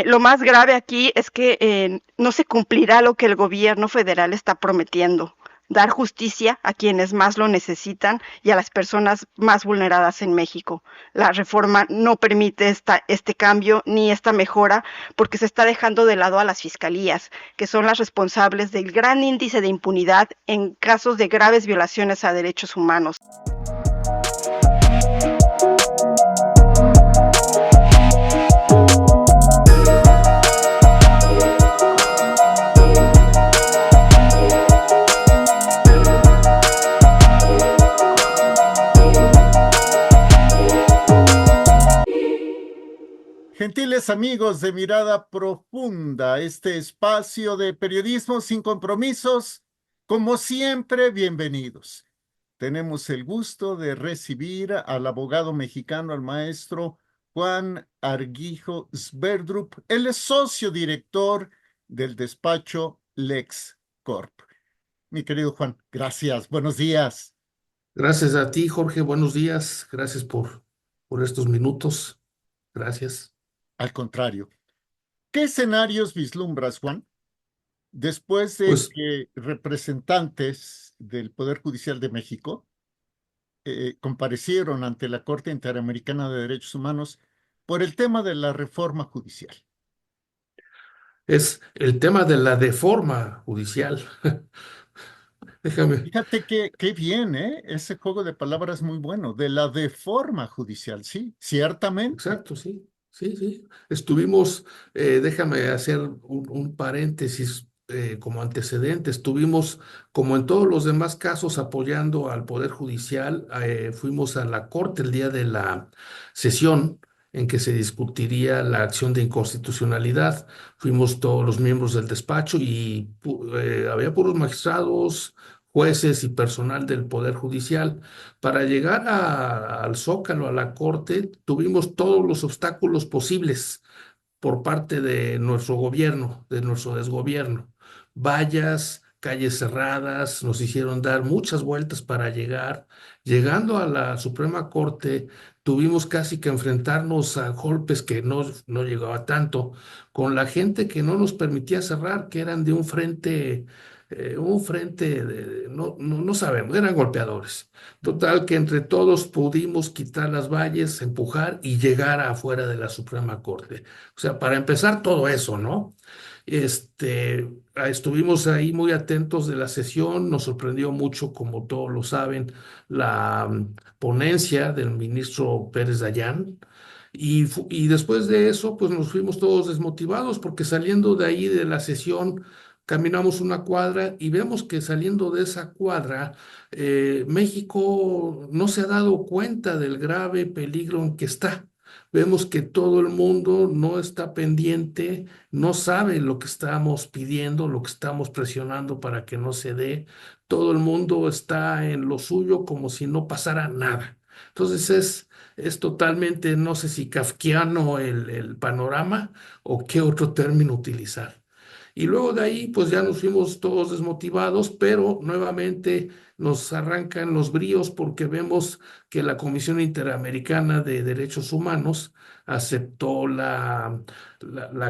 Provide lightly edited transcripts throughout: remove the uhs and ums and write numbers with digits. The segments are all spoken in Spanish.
Lo más grave aquí es que no se cumplirá lo que el gobierno federal está prometiendo, dar justicia a quienes más lo necesitan y a las personas más vulneradas en México. La reforma no permite este cambio ni esta mejora porque se está dejando de lado a las fiscalías, que son las responsables del gran índice de impunidad en casos de graves violaciones a derechos humanos. Gentiles amigos de Mirada Profunda, este espacio de periodismo sin compromisos, como siempre, bienvenidos. Tenemos el gusto de recibir al abogado mexicano, al maestro Juan Arguijo Sverdrup. Él es socio director del despacho LexCorp. Mi querido Juan, gracias. Buenos días. Gracias a ti, Jorge. Buenos días. Gracias por estos minutos. Gracias. Al contrario, ¿qué escenarios vislumbras, Juan, después de Pues, que representantes del Poder Judicial de México comparecieron ante la Corte Interamericana de Derechos Humanos por el tema de la reforma judicial? es el tema de la deforma judicial. Déjame. Fíjate que qué bien, ¿eh? Ese juego de palabras muy bueno, de la deforma judicial, sí, ciertamente. Exacto, sí. Sí, sí. Déjame hacer un paréntesis como antecedente. Estuvimos, como en todos los demás casos, apoyando al Poder Judicial. Fuimos a la Corte el día de la sesión en que se discutiría la acción de inconstitucionalidad. Fuimos todos los miembros del despacho y había puros magistrados, jueces y personal del Poder Judicial. Para llegar al Zócalo, a la Corte, tuvimos todos los obstáculos posibles por parte de nuestro gobierno, de nuestro desgobierno. Vallas, calles cerradas, nos hicieron dar muchas vueltas para llegar. Llegando a la Suprema Corte, tuvimos casi que enfrentarnos a golpes que no llegaba tanto, con la gente que no nos permitía cerrar, que eran de un frente no sabemos, eran golpeadores. Total que entre todos pudimos quitar las valles, empujar y llegar afuera de la Suprema Corte. O sea, para empezar todo eso, ¿no? Estuvimos ahí muy atentos de la sesión, nos sorprendió mucho, como todos lo saben, la ponencia del ministro Pérez Dayán. Y después de eso, pues nos fuimos todos desmotivados porque saliendo de ahí de la sesión, caminamos una cuadra y vemos que saliendo de esa cuadra, México no se ha dado cuenta del grave peligro en que está. Vemos que todo el mundo no está pendiente, no sabe lo que estamos pidiendo, lo que estamos presionando para que no se dé. Todo el mundo está en lo suyo como si no pasara nada. Entonces es totalmente, no sé si kafkiano el panorama o qué otro término utilizar. Y luego de ahí, pues ya nos fuimos todos desmotivados, pero nuevamente nos arrancan los bríos porque vemos que la Comisión Interamericana de Derechos Humanos aceptó la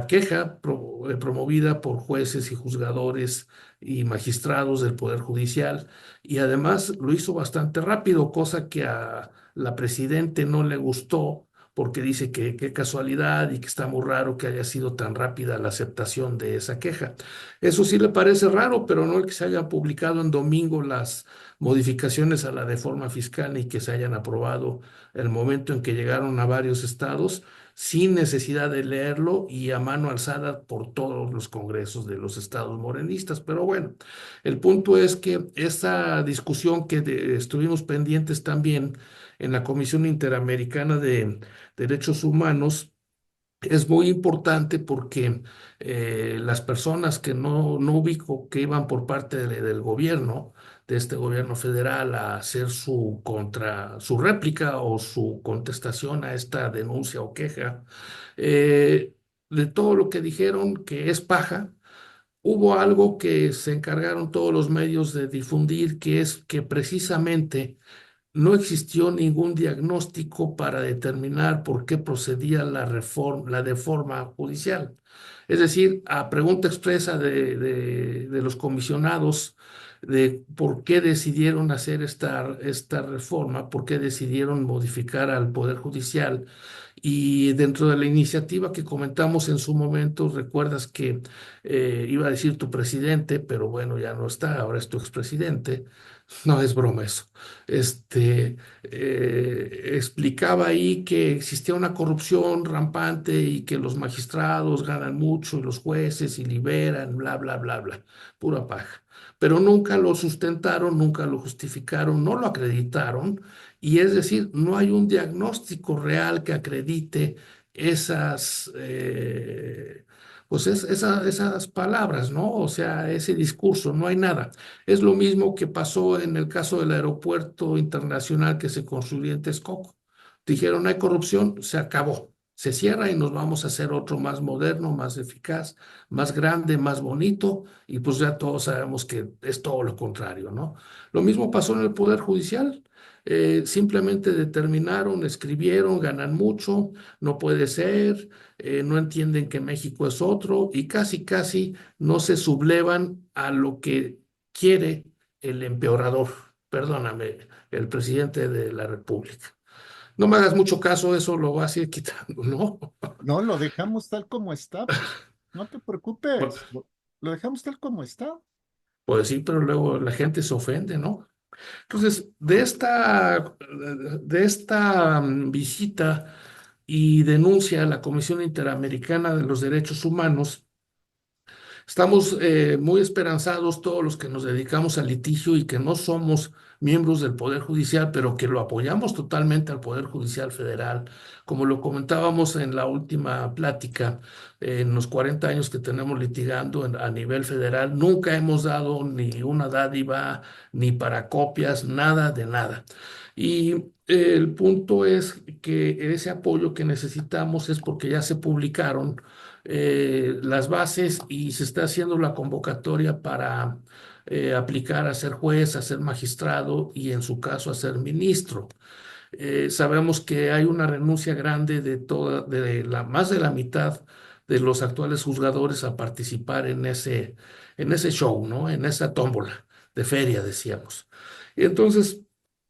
queja promovida por jueces y juzgadores y magistrados del Poder Judicial y además lo hizo bastante rápido, cosa que a la presidente no le gustó porque dice que qué casualidad y que está muy raro que haya sido tan rápida la aceptación de esa queja. Eso sí le parece raro, pero no el que se hayan publicado en domingo las modificaciones a la reforma fiscal ni que se hayan aprobado el momento en que llegaron a varios estados sin necesidad de leerlo y a mano alzada por todos los congresos de los estados morenistas. Pero bueno, el punto es que esta discusión que estuvimos pendientes también en la Comisión Interamericana de Derechos Humanos es muy importante porque las personas que no ubico que iban por parte del gobierno, de este gobierno federal, a hacer su réplica o su contestación a esta denuncia o queja, eh, de todo lo que dijeron que es paja, hubo algo que se encargaron todos los medios de difundir, que es que precisamente no existió ningún diagnóstico para determinar por qué procedía la deforma judicial. Es decir, a pregunta expresa de los comisionados de por qué decidieron hacer esta reforma, por qué decidieron modificar al Poder Judicial. Y dentro de la iniciativa que comentamos en su momento, recuerdas que iba a decir tu presidente, pero bueno, ya no está, ahora es tu expresidente. No es broma eso. Explicaba ahí que existía una corrupción rampante y que los magistrados ganan mucho y los jueces y liberan, bla, bla, bla, bla, pura paja. Pero nunca lo sustentaron, nunca lo justificaron, no lo acreditaron, y es decir, no hay un diagnóstico real que acredite esas, esas palabras, ¿no? O sea, ese discurso, no hay nada. Es lo mismo que pasó en el caso del aeropuerto internacional que se construyó en Texcoco. Dijeron, hay corrupción, se acabó. Se cierra y nos vamos a hacer otro más moderno, más eficaz, más grande, más bonito, y pues ya todos sabemos que es todo lo contrario, ¿no? Lo mismo pasó en el Poder Judicial. Simplemente determinaron, escribieron, ganan mucho, no puede ser, no entienden que México es otro y casi, casi no se sublevan a lo que quiere el empeorador, perdóname, el presidente de la República. No me hagas mucho caso, eso lo vas a ir quitando, ¿no? No, lo dejamos tal como está, pues. No te Bueno, preocupes. Lo dejamos tal como está. pues sí, pero luego la gente se ofende, ¿no? Entonces, de esta visita y denuncia a la Comisión Interamericana de los Derechos Humanos, estamos muy esperanzados todos los que nos dedicamos al litigio y que no somos miembros del Poder Judicial, pero que lo apoyamos totalmente al Poder Judicial Federal. Como lo comentábamos en la última plática, en los 40 años que tenemos litigando a nivel federal, nunca hemos dado ni una dádiva, ni para copias, nada de nada. Y el punto es que ese apoyo que necesitamos es porque ya se publicaron las bases y se está haciendo la convocatoria para aplicar a ser juez, a ser magistrado y en su caso a ser ministro. Sabemos que hay una renuncia grande más de la mitad de los actuales juzgadores a participar en ese show, ¿no? En esa tómbola de feria, decíamos. Y entonces,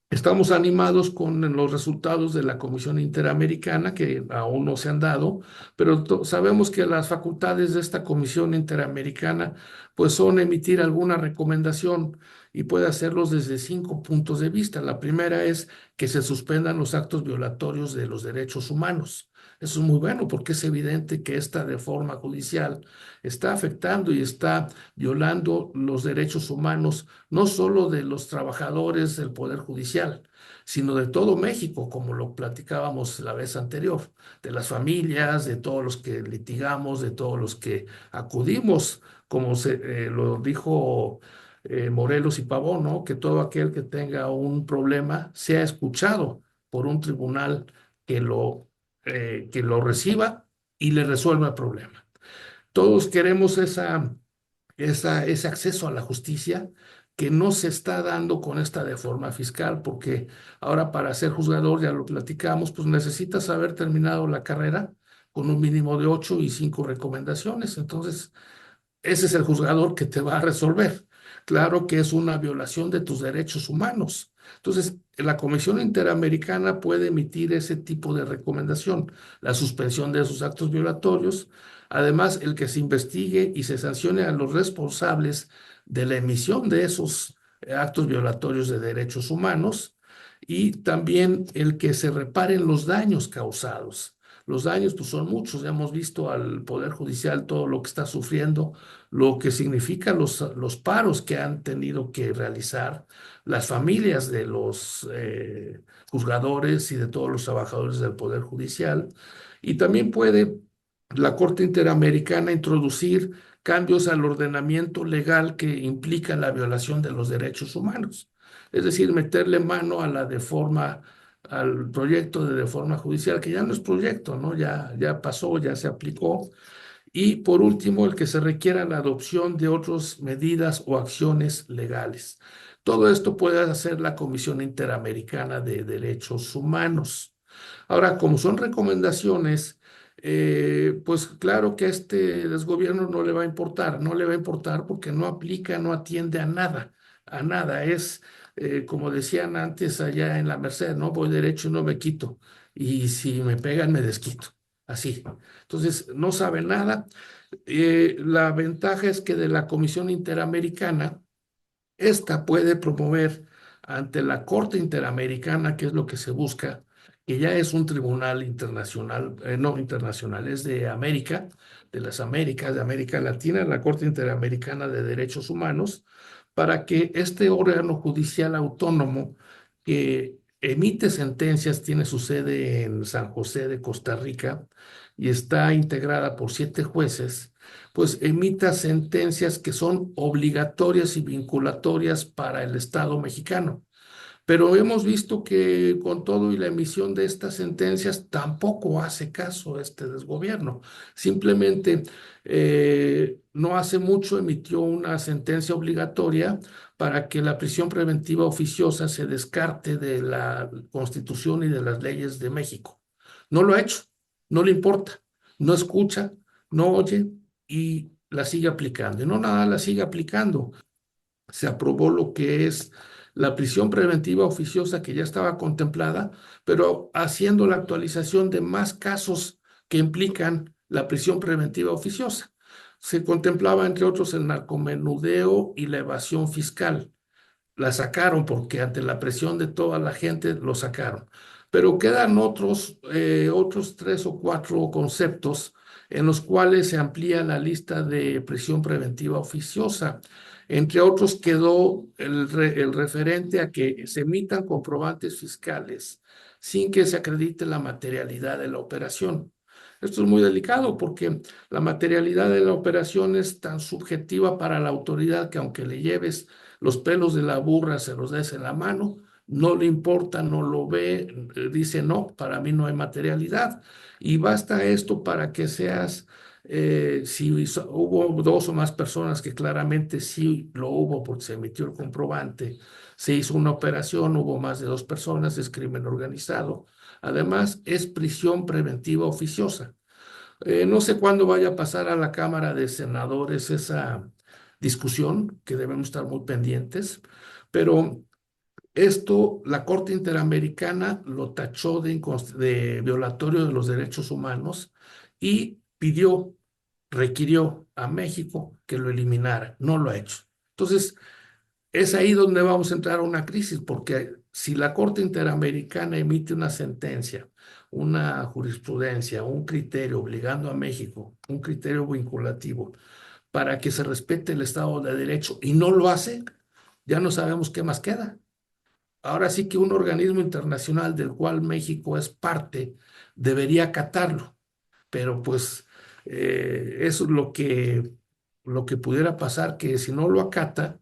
estamos animados con los resultados de la Comisión Interamericana, que aún no se han dado, pero sabemos que las facultades de esta Comisión Interamericana pues son emitir alguna recomendación y puede hacerlos desde 5 puntos de vista. La primera es que se suspendan los actos violatorios de los derechos humanos. Eso es muy bueno porque es evidente que esta reforma judicial está afectando y está violando los derechos humanos no solo de los trabajadores del Poder Judicial, sino de todo México, como lo platicábamos la vez anterior, de las familias, de todos los que litigamos, de todos los que acudimos, como lo dijo Morelos y Pavón, ¿no? Que todo aquel que tenga un problema sea escuchado por un tribunal que lo reciba y le resuelva el problema. Todos queremos ese acceso a la justicia que no se está dando con esta reforma fiscal, porque ahora para ser juzgador, ya lo platicamos, pues necesitas haber terminado la carrera con un mínimo de 8 y 5 recomendaciones. Entonces, ese es el juzgador que te va a resolver. Claro que es una violación de tus derechos humanos. Entonces, la Comisión Interamericana puede emitir ese tipo de recomendación, la suspensión de esos actos violatorios, además el que se investigue y se sancione a los responsables de la emisión de esos actos violatorios de derechos humanos y también el que se reparen los daños causados. Los daños pues son muchos, ya hemos visto al Poder Judicial todo lo que está sufriendo, lo que significa los paros que han tenido que realizar las familias de los juzgadores y de todos los trabajadores del Poder Judicial. Y también puede la Corte Interamericana introducir cambios al ordenamiento legal que implican la violación de los derechos humanos. Es decir, meterle mano a al proyecto de reforma judicial, que ya no es proyecto, ¿no? Ya pasó, ya se aplicó. Y por último, el que se requiera la adopción de otras medidas o acciones legales. Todo esto puede hacer la Comisión Interamericana de Derechos Humanos. Ahora, como son recomendaciones, pues claro que a este desgobierno no le va a importar, no le va a importar porque no aplica, no atiende a nada. Es, como decían antes allá en la Merced, no voy derecho y no me quito. Y si me pegan, me desquito. Así. Entonces, no sabe nada. La ventaja es que de la Comisión Interamericana, esta puede promover ante la Corte Interamericana, que es lo que se busca, que ya es un tribunal internacional, no internacional, es de América, de las Américas, de América Latina, la Corte Interamericana de Derechos Humanos, para que este órgano judicial autónomo que emite sentencias, tiene su sede en San José de Costa Rica y está integrada por 7 jueces, pues emita sentencias que son obligatorias y vinculatorias para el Estado mexicano. Pero hemos visto que con todo y la emisión de estas sentencias tampoco hace caso este desgobierno. Simplemente no hace mucho emitió una sentencia obligatoria para que la prisión preventiva oficiosa se descarte de la Constitución y de las leyes de México. No lo ha hecho, no le importa, no escucha, no oye y la sigue aplicando. Y no nada, la sigue aplicando. Se aprobó lo que es la prisión preventiva oficiosa que ya estaba contemplada, pero haciendo la actualización de más casos que implican la prisión preventiva oficiosa. Se contemplaba, entre otros, el narcomenudeo y la evasión fiscal. La sacaron porque ante la presión de toda la gente lo sacaron. Pero quedan otros 3 o 4 conceptos en los cuales se amplía la lista de prisión preventiva oficiosa. Entre otros quedó el referente a que se emitan comprobantes fiscales sin que se acredite la materialidad de la operación. Esto es muy delicado porque la materialidad de la operación es tan subjetiva para la autoridad que aunque le lleves los pelos de la burra, se los des en la mano, no le importa, no lo ve, dice no, para mí no hay materialidad. Y basta esto para que seas, si hubo 2 o más personas que claramente sí lo hubo porque se emitió el comprobante, se hizo una operación, hubo más de 2 personas, es crimen organizado. Además, es prisión preventiva oficiosa. No sé cuándo vaya a pasar a la Cámara de Senadores esa discusión, que debemos estar muy pendientes, pero esto la Corte Interamericana lo tachó de violatorio de los derechos humanos y requirió a México que lo eliminara. No lo ha hecho. Entonces, es ahí donde vamos a entrar a una crisis, porque si la Corte Interamericana emite una sentencia, una jurisprudencia, un criterio obligando a México, un criterio vinculativo, para que se respete el Estado de Derecho y no lo hace, ya no sabemos qué más queda. Ahora sí que un organismo internacional del cual México es parte debería acatarlo, pero pues eso es lo que pudiera pasar, que si no lo acata,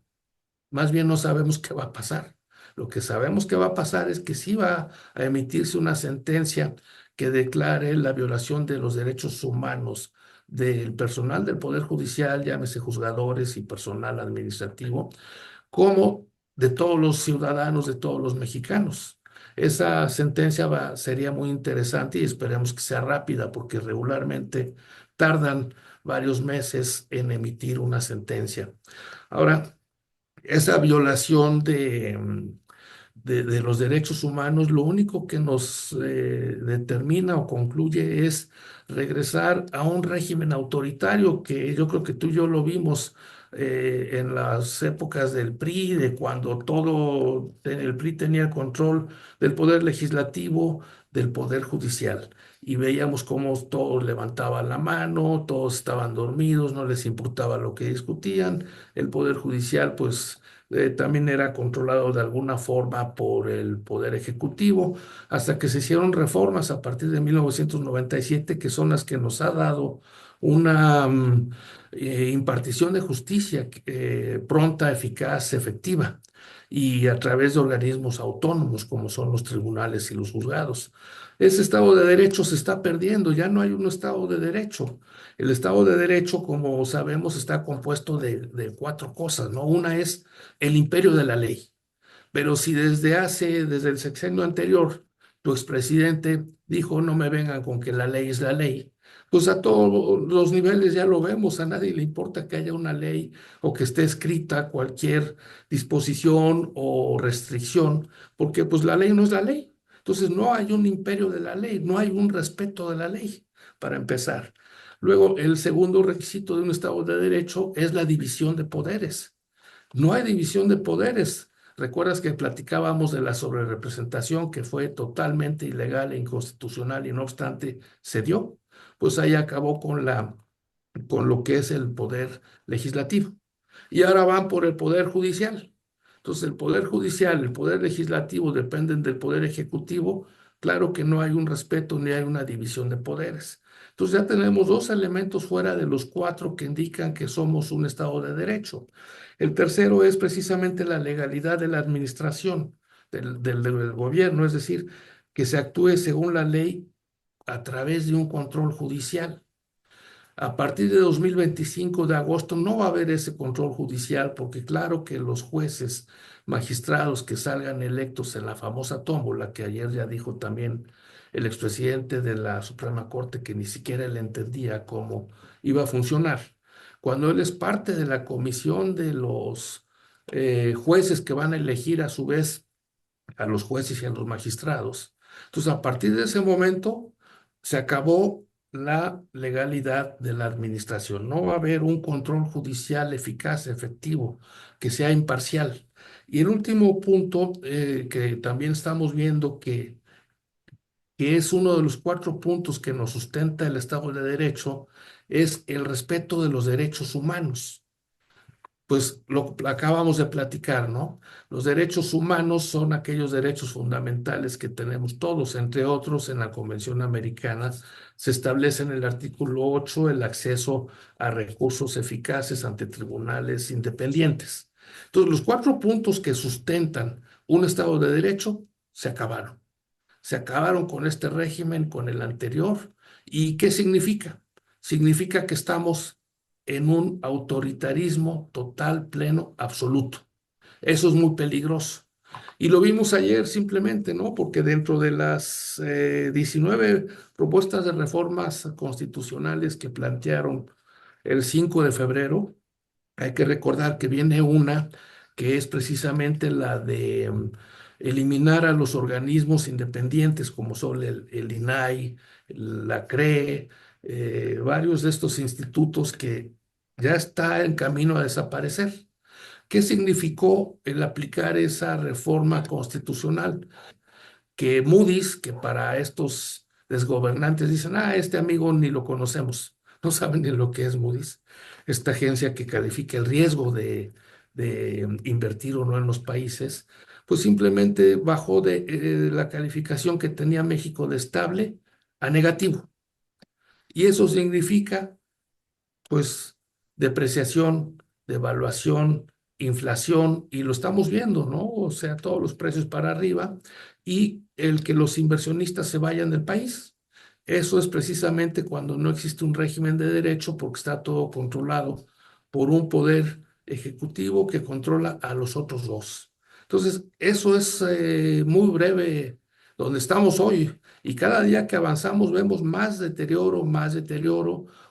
más bien no sabemos qué va a pasar. Lo que sabemos que va a pasar es que sí va a emitirse una sentencia que declare la violación de los derechos humanos del personal del Poder Judicial, llámese juzgadores y personal administrativo, como de todos los ciudadanos, de todos los mexicanos. Esa sentencia sería muy interesante y esperemos que sea rápida porque regularmente tardan varios meses en emitir una sentencia. Ahora, esa violación de los derechos humanos, lo único que nos determina o concluye es regresar a un régimen autoritario que yo creo que tú y yo lo vimos en las épocas del PRI, de cuando el PRI tenía el control del poder legislativo, del poder judicial. Y veíamos cómo todos levantaban la mano, todos estaban dormidos, no les importaba lo que discutían. El poder judicial, pues también era controlado de alguna forma por el Poder Ejecutivo, hasta que se hicieron reformas a partir de 1997, que son las que nos ha dado una impartición de justicia pronta, eficaz, efectiva, y a través de organismos autónomos como son los tribunales y los juzgados. Ese Estado de Derecho se está perdiendo, ya no hay un Estado de Derecho. El Estado de Derecho, como sabemos, está compuesto de 4 cosas, ¿no? Una es el imperio de la ley. Pero si desde el sexenio anterior, tu expresidente dijo, no me vengan con que la ley es la ley, pues a todos los niveles ya lo vemos, a nadie le importa que haya una ley o que esté escrita cualquier disposición o restricción, porque pues la ley no es la ley. Entonces no hay un imperio de la ley, no hay un respeto de la ley, para empezar. Luego, el segundo requisito de un Estado de Derecho es la división de poderes. No hay división de poderes. ¿Recuerdas que platicábamos de la sobrerepresentación que fue totalmente ilegal e inconstitucional y no obstante se dio? Pues ahí acabó con lo que es el poder legislativo. Y ahora van por el poder judicial. Entonces, el poder judicial, el poder legislativo dependen del poder ejecutivo. Claro que no hay un respeto ni hay una división de poderes. Entonces ya tenemos dos elementos fuera de los cuatro que indican que somos un Estado de Derecho. El tercero es precisamente la legalidad de la administración del gobierno, es decir, que se actúe según la ley a través de un control judicial. A partir de 2025 de agosto no va a haber ese control judicial porque claro que los jueces, magistrados que salgan electos en la famosa tómbola, que ayer ya dijo también el expresidente de la Suprema Corte que ni siquiera él entendía cómo iba a funcionar, cuando él es parte de la comisión de los jueces que van a elegir a su vez a los jueces y a los magistrados. Entonces, a partir de ese momento, se acabó la legalidad de la administración. No va a haber un control judicial eficaz, efectivo, que sea imparcial. Y el último punto que también estamos viendo que es uno de los cuatro puntos que nos sustenta el Estado de Derecho, es el respeto de los derechos humanos. Pues lo acabamos de platicar, ¿no? Los derechos humanos son aquellos derechos fundamentales que tenemos todos, entre otros, en la Convención Americana se establece en el artículo 8 el acceso a recursos eficaces ante tribunales independientes. Entonces, los cuatro puntos que sustentan un Estado de Derecho se acabaron. Se acabaron con este régimen, con el anterior. ¿Y qué significa? Significa que estamos en un autoritarismo total, pleno, absoluto. Eso es muy peligroso. Y lo vimos ayer simplemente, ¿no? Porque dentro de las 19 propuestas de reformas constitucionales que plantearon el 5 de febrero, hay que recordar que viene una que es precisamente la de eliminar a los organismos independientes como son el INAI, la CRE, varios de estos institutos que ya está en camino a desaparecer. ¿Qué significó el aplicar esa reforma constitucional? Que Moody's, que para estos desgobernantes dicen, este amigo ni lo conocemos, no saben ni lo que es Moody's, esta agencia que califica el riesgo de invertir o no en los países, pues simplemente bajó de la calificación que tenía México de estable a negativo. Y eso significa pues depreciación, devaluación, inflación, y lo estamos viendo, ¿no? O sea, todos los precios para arriba y el que los inversionistas se vayan del país. Eso es precisamente cuando no existe un régimen de derecho porque está todo controlado por un poder ejecutivo que controla a los otros dos. Entonces, eso es muy breve donde estamos hoy. Y cada día que avanzamos vemos más deterioro,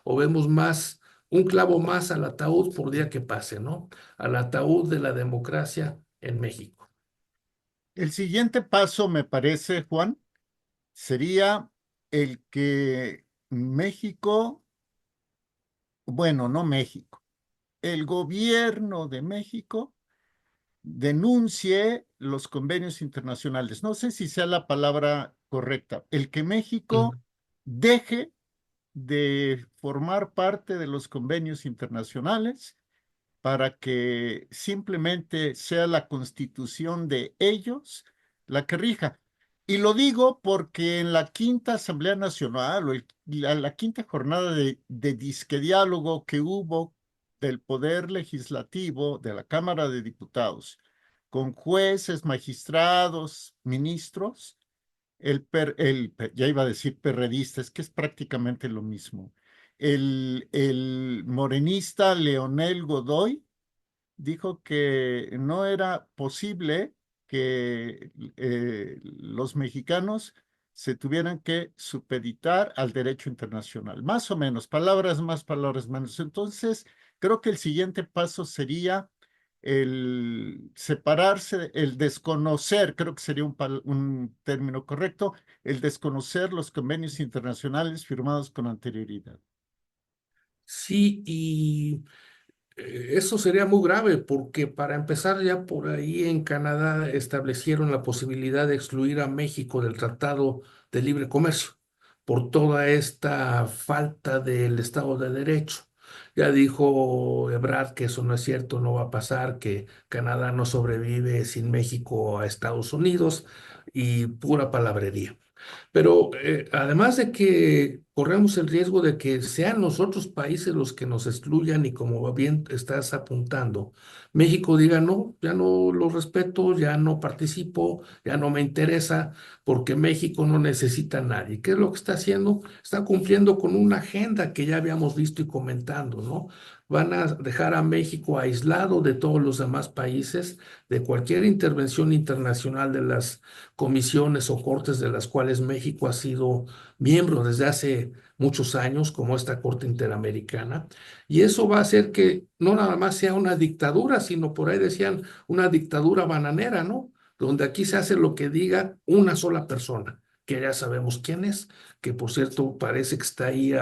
o vemos más un clavo más al ataúd por día que pase, ¿no? Al ataúd de la democracia en México. El siguiente paso, me parece, Juan, sería el que México, bueno, no México, el gobierno de México denuncie los convenios internacionales. No sé si sea la palabra correcta. El que México deje de formar parte de los convenios internacionales para que simplemente sea la constitución de ellos la que rija. Y lo digo porque en la quinta Asamblea Nacional o la quinta jornada de disque diálogo que hubo del Poder Legislativo de la Cámara de Diputados con jueces, magistrados, ministros, ya iba a decir perredista, es que es prácticamente lo mismo. El morenista Leonel Godoy dijo que no era posible que los mexicanos se tuvieran que supeditar al derecho internacional. Más o menos, palabras más, palabras menos. Entonces, creo que el siguiente paso sería el separarse, el desconocer, creo que sería un término correcto, el desconocer los convenios internacionales firmados con anterioridad. Sí, y eso sería muy grave porque para empezar ya por ahí en Canadá establecieron la posibilidad de excluir a México del Tratado de Libre Comercio por toda esta falta del Estado de Derecho. Ya dijo Ebrard que eso no es cierto, no va a pasar, que Canadá no sobrevive sin México a Estados Unidos y pura palabrería. Pero además de que corremos el riesgo de que sean los otros países los que nos excluyan y como bien estás apuntando, México diga, no, ya no lo respeto, ya no participo, ya no me interesa, porque México no necesita a nadie. ¿Qué es lo que está haciendo? Está cumpliendo con una agenda que ya habíamos visto y comentando, ¿no? Van a dejar a México aislado de todos los demás países, de cualquier intervención internacional de las comisiones o cortes de las cuales México ha sido miembro desde hace muchos años, como esta Corte Interamericana, y eso va a hacer que no nada más sea una dictadura, sino por ahí decían una dictadura bananera, ¿no? Donde aquí se hace lo que diga una sola persona, que ya sabemos quién es, que por cierto parece que está ahí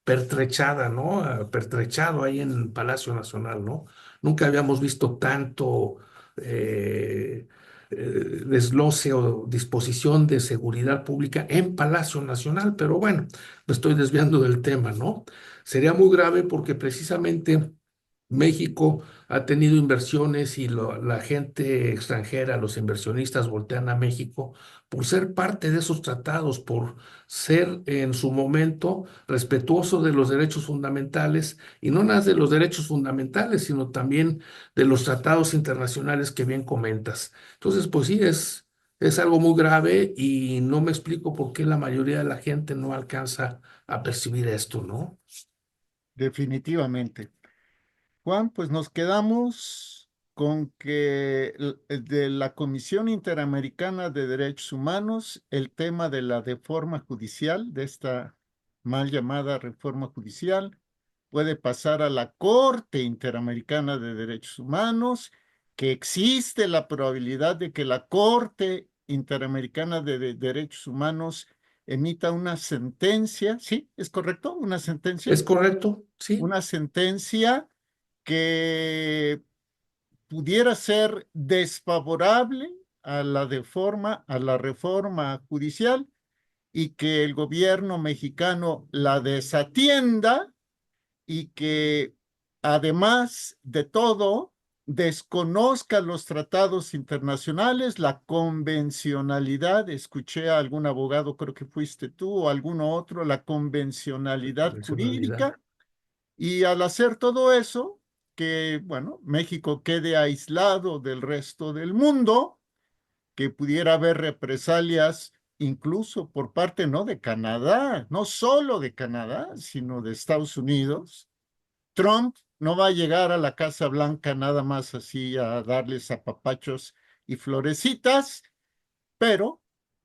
pertrechada, ¿no? Pertrechado ahí en Palacio Nacional, ¿no? Nunca habíamos visto tanto eh, desglose o disposición de seguridad pública en Palacio Nacional, pero bueno, me estoy desviando del tema, ¿no? Sería muy grave porque precisamente México ha tenido inversiones y la gente extranjera, los inversionistas voltean a México por ser parte de esos tratados, por ser en su momento respetuoso de los derechos fundamentales y no nada de los derechos fundamentales, sino también de los tratados internacionales que bien comentas. Entonces, pues sí, es algo muy grave y no me explico por qué la mayoría de la gente no alcanza a percibir esto, ¿no? Definitivamente. Juan, pues nos quedamos con que de la Comisión Interamericana de Derechos Humanos, el tema de la reforma judicial, de esta mal llamada reforma judicial, puede pasar a la Corte Interamericana de Derechos Humanos, que existe la probabilidad de que la Corte Interamericana de Derechos Humanos emita una sentencia, ¿sí? ¿Es correcto? ¿Una sentencia? ¿Es correcto? Sí. Una sentencia que pudiera ser desfavorable a la reforma judicial y que el gobierno mexicano la desatienda y que además de todo desconozca los tratados internacionales, la convencionalidad, escuché a algún abogado, creo que fuiste tú o alguno otro, la convencionalidad Convencionalidad. jurídica y al hacer todo eso, que, bueno, México quede aislado del resto del mundo, que pudiera haber represalias incluso por parte, no de Canadá, no solo de Canadá, sino de Estados Unidos. Trump no va a llegar a la Casa Blanca nada más así a darles apapachos y florecitas, pero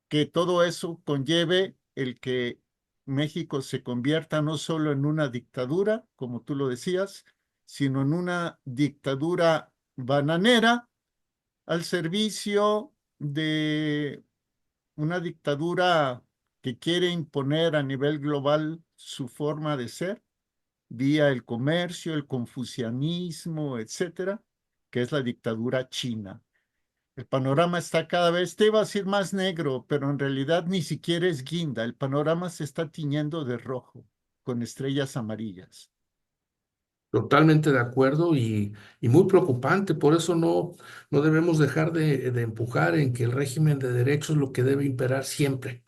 que todo eso conlleve el que México se convierta no solo en una dictadura, como tú lo decías, sino en una dictadura bananera al servicio de una dictadura que quiere imponer a nivel global su forma de ser, vía el comercio, el confucianismo, etcétera, que es la dictadura china. El panorama está cada vez, te iba a decir más negro, pero en realidad ni siquiera es guinda. El panorama se está tiñendo de rojo, con estrellas amarillas. Totalmente de acuerdo y muy preocupante. Por eso no debemos dejar de empujar en que el régimen de derecho es lo que debe imperar siempre.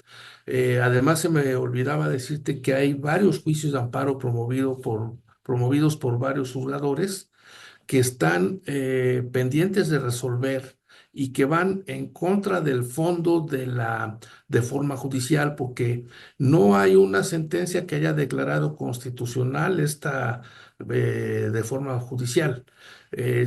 Además, se me olvidaba decirte que hay varios juicios de amparo promovidos por varios juzgadores que están pendientes de resolver y que van en contra del fondo de la de forma judicial, porque no hay una sentencia que haya declarado constitucional esta de forma judicial.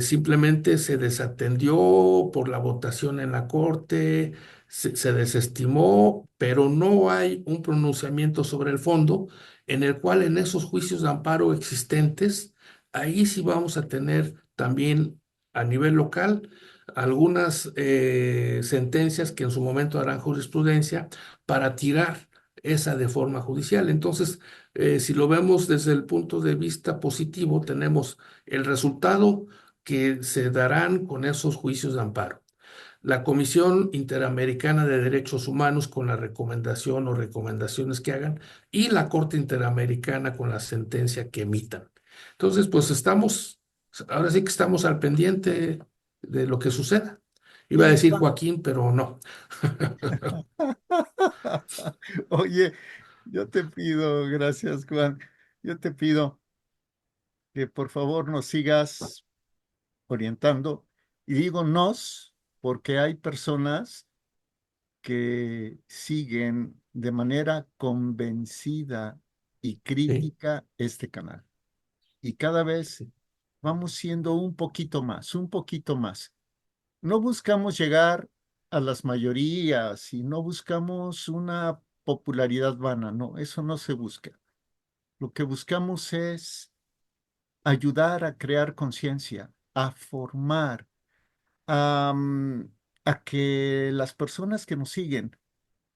Simplemente se desatendió por la votación en la Corte, se desestimó, pero no hay un pronunciamiento sobre el fondo en el cual en esos juicios de amparo existentes, ahí sí vamos a tener también a nivel local algunas sentencias que en su momento harán jurisprudencia para tirar esa de forma judicial. Entonces, si lo vemos desde el punto de vista positivo, tenemos el resultado que se darán con esos juicios de amparo. La Comisión Interamericana de Derechos Humanos con la recomendación o recomendaciones que hagan y la Corte Interamericana con la sentencia que emitan. Entonces, pues ahora sí que estamos al pendiente de lo que suceda. Iba a Y decir Joaquín, pero no. oye, yo te pido, gracias Juan, yo te pido que por favor nos sigas orientando. Y digo nos porque hay personas que siguen de manera convencida y Sí, crítica este canal. Y cada vez vamos siendo un poquito más, un poquito más. No buscamos llegar a las mayorías y no buscamos una popularidad vana, no, eso no se busca. Lo que buscamos es ayudar a crear conciencia, a formar, a que las personas que nos siguen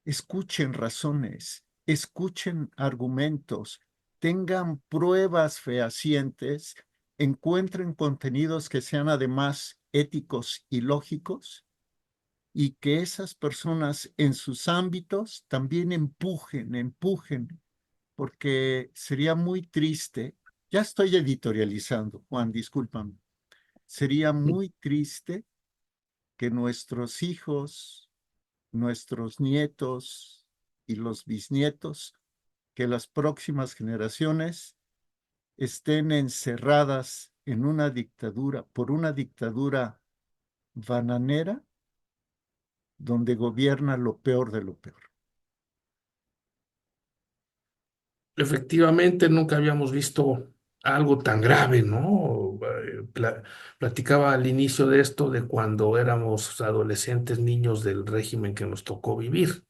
escuchen razones, escuchen argumentos, tengan pruebas fehacientes, encuentren contenidos que sean además éticos y lógicos y que esas personas en sus ámbitos también empujen, porque sería muy triste. Ya estoy editorializando, Juan, discúlpame. Sería muy triste que nuestros hijos, nuestros nietos y los bisnietos, que las próximas generaciones estén encerradas en una dictadura, por una dictadura bananera, donde gobierna lo peor de lo peor. efectivamente, nunca habíamos visto algo tan grave, ¿no? Platicaba al inicio de esto de cuando éramos adolescentes, niños del régimen que nos tocó vivir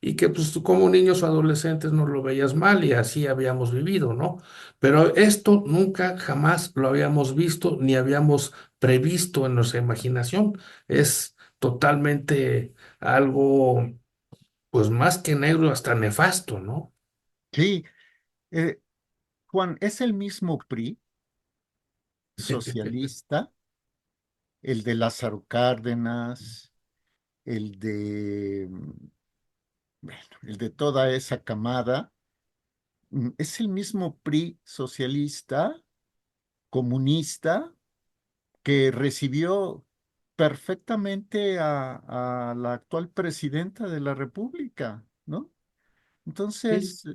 y que pues tú como niños o adolescentes no lo veías mal y así habíamos vivido, ¿no? Pero esto nunca jamás lo habíamos visto ni habíamos previsto en nuestra imaginación. Es totalmente algo, pues más que negro, hasta nefasto, ¿no? Sí, eh, Juan, es el mismo PRI socialista, el de Lázaro Cárdenas, el de, bueno, el de toda esa camada, es el mismo PRI socialista, comunista, que recibió perfectamente a la actual presidenta de la República, ¿no? Sí, Entonces,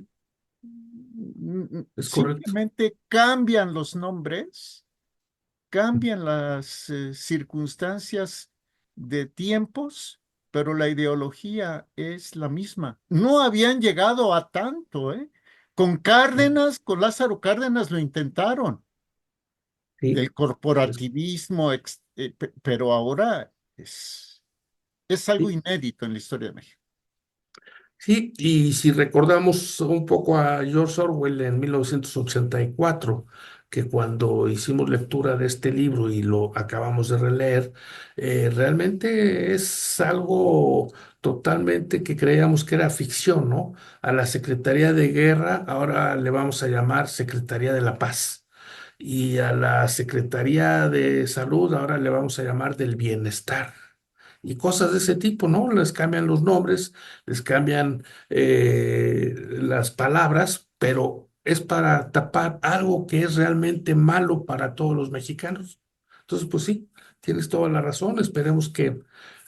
es correcto. simplemente cambian los nombres, cambian las circunstancias de tiempos, pero la ideología es la misma. No habían llegado a tanto, ¿eh? Con Cárdenas, con Lázaro Cárdenas lo intentaron, Sí, el es- corporativismo, pero ahora es algo sí, inédito en la historia de México. sí, y si recordamos un poco a George Orwell en 1984, que cuando hicimos lectura de este libro y lo acabamos de releer, realmente es algo totalmente que creíamos que era ficción, ¿no? A la Secretaría de Guerra ahora le vamos a llamar Secretaría de la Paz. Y a la Secretaría de Salud ahora le vamos a llamar del Bienestar. Y cosas de ese tipo, ¿no? Les cambian los nombres, les cambian las palabras, pero es para tapar algo que es realmente malo para todos los mexicanos. Entonces, pues sí, tienes toda la razón. Esperemos que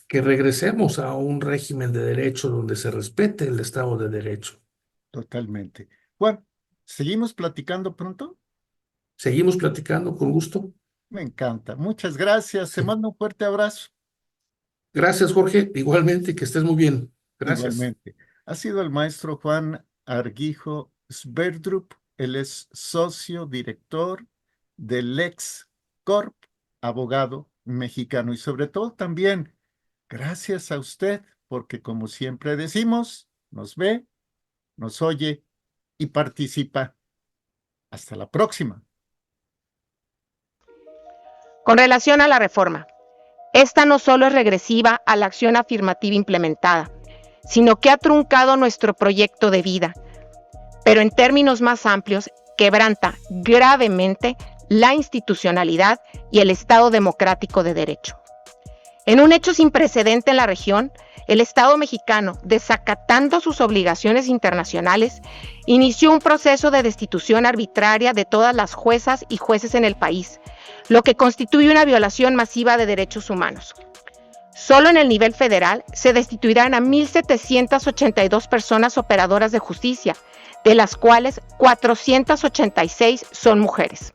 regresemos a un régimen de derecho donde se respete el Estado de Derecho. Totalmente. Juan, ¿seguimos platicando pronto? Seguimos platicando con gusto. Me encanta. Muchas gracias. Te Sí. mando un fuerte abrazo. Gracias, Jorge. Igualmente, que estés muy bien. Gracias. Igualmente. Ha sido el maestro Juan Argijo Sverdrup. Él es socio director del Lex Corp abogado mexicano, y sobre todo también gracias a usted, porque como siempre decimos, nos ve, nos oye y participa. Hasta la próxima. Con relación a la reforma, esta no solo es regresiva a la acción afirmativa implementada, sino que ha truncado nuestro proyecto de vida, pero en términos más amplios, quebranta gravemente la institucionalidad y el Estado democrático de derecho. En un hecho sin precedente en la región, el Estado mexicano, desacatando sus obligaciones internacionales, inició un proceso de destitución arbitraria de todas las juezas y jueces en el país, lo que constituye una violación masiva de derechos humanos. Solo en el nivel federal se destituirán a 1,782 personas operadoras de justicia, de las cuales 486 son mujeres.